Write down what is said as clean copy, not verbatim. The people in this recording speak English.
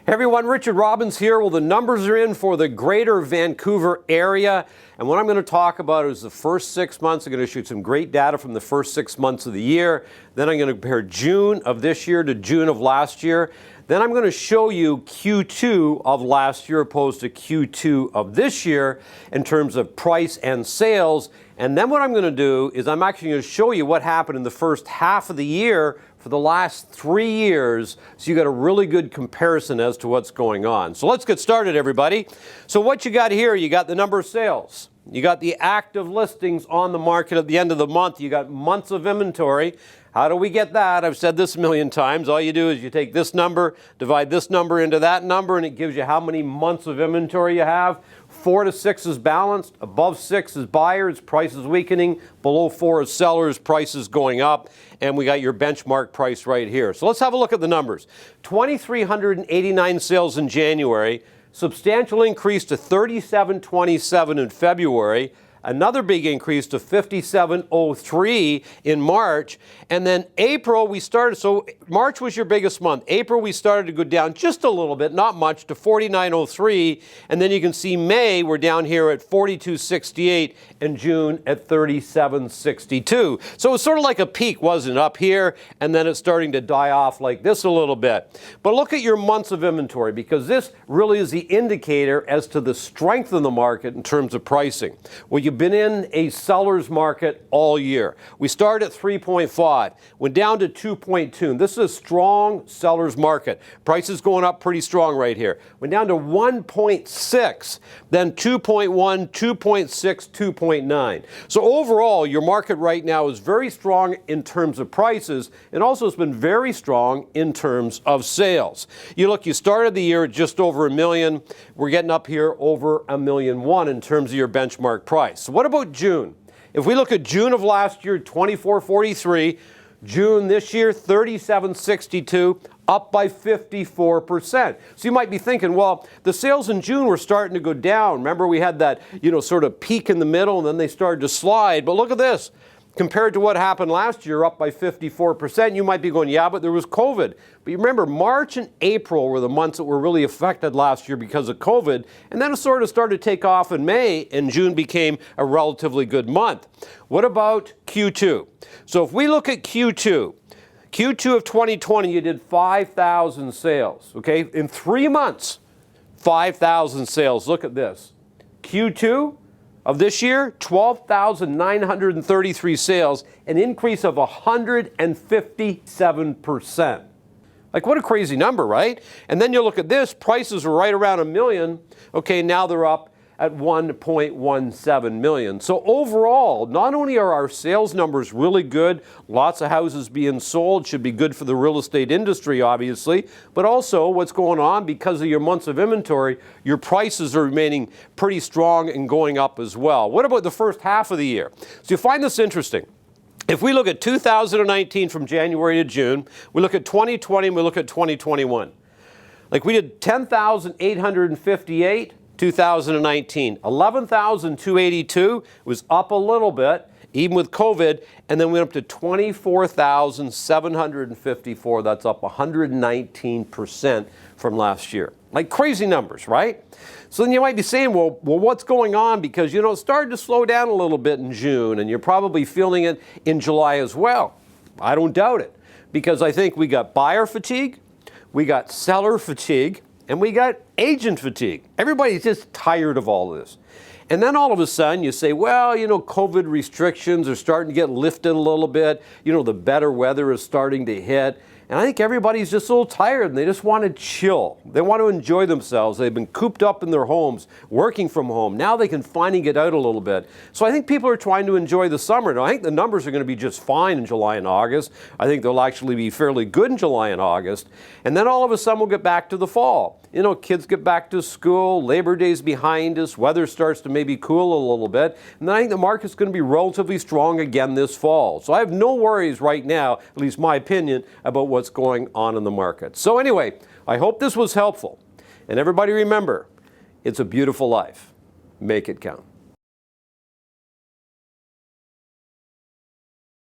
Hey everyone, Richard Robbins here. Well, the numbers are in for the greater Vancouver area. And what I'm going to talk about is the first 6 months. I'm going to shoot some great data from the first 6 months of the year. Then I'm going to compare June of this year to June of last year. Then I'm going to show you Q2 of last year opposed to Q2 of this year in terms of price and sales. And then what I'm going to do is I'm actually going to show you what happened in the first half of the year for the last 3 years, so you got a really good comparison as to what's going on. So let's get started, everybody. So what you got here, you got the number of sales. You got the active listings on the market at the end of the month. You got months of inventory. How do we get that? I've said this a million times. All you do is you take this number, divide this number into that number, and it gives you how many months of inventory you have. 4 to 6 is balanced. Above 6 is buyers, price is weakening. Below 4 is sellers, price is going up. And we got your benchmark price right here. So let's have a look at the numbers. 2,389 sales in January. Substantial increase to 3,727 in February. Another big increase to 5,703 in March. And then April, we started, so March was your biggest month. April, we started to go down just a little bit, not much, to 4,903. And then you can see May, we're down here at 4,268, and June at 3,762. So it was sort of like a peak, wasn't it? Up here, and then it's starting to die off like this a little bit. But look at your months of inventory, because this really is the indicator as to the strength of the market in terms of pricing. Well, you've been in a seller's market all year. We started at 3.5, went down to 2.2. This is a strong seller's market. Prices going up pretty strong right here. Went down to 1.6, then 2.1, 2.6, 2.9. So overall, your market right now is very strong in terms of prices, and also it's been very strong in terms of sales. You look, you started the year at just over $1 million. We're getting up here over $1.1 million in terms of your benchmark price. So what about June? If we look at June of last year, 24.43, June this year, 37.62, up by 54%. So you might be thinking, well, the sales in June were starting to go down. Remember, we had that, sort of peak in the middle, and then they started to slide. But look at this. Compared to what happened last year, up by 54%, you might be going, yeah, but there was COVID. But you remember, March and April were the months that were really affected last year because of COVID, and then it sort of started to take off in May, and June became a relatively good month. What about Q2? So if we look at Q2 of 2020, you did 5,000 sales, okay? In 3 months, 5,000 sales. Look at this. Q2 of this year, 12,933 sales, an increase of 157%. Like, what a crazy number, right? And then you look at this, prices were right around $1 million. Okay, now they're up at 1.17 million. So overall, not only are our sales numbers really good, lots of houses being sold, should be good for the real estate industry, obviously, but also what's going on because of your months of inventory, your prices are remaining pretty strong and going up as well. What about the first half of the year? So you find this interesting. If we look at 2019 from January to June, we look at 2020, and we look at 2021. Like, we did 10,858, 2019. 11,282 was up a little bit, even with COVID, and then went up to 24,754. That's up 119% from last year. Like, crazy numbers, right? So then you might be saying, well, what's going on? Because, it started to slow down a little bit in June, and you're probably feeling it in July as well. I don't doubt it, because I think we got buyer fatigue, we got seller fatigue, and we got agent fatigue. Everybody's just tired of all this. And then all of a sudden you say, well, COVID restrictions are starting to get lifted a little bit. The better weather is starting to hit. And I think everybody's just a little tired and they just want to chill. They want to enjoy themselves. They've been cooped up in their homes, working from home. Now they can finally get out a little bit. So I think people are trying to enjoy the summer. Now, I think the numbers are going to be just fine in July and August. I think they'll actually be fairly good in July and August. And then all of a sudden we'll get back to the fall. Kids get back to school, Labor Day's behind us, weather starts to maybe cool a little bit, and then I think the market's going to be relatively strong again this fall. So I have no worries right now, at least my opinion, about what's going on in the market. So anyway, I hope this was helpful. And everybody remember, it's a beautiful life. Make it count.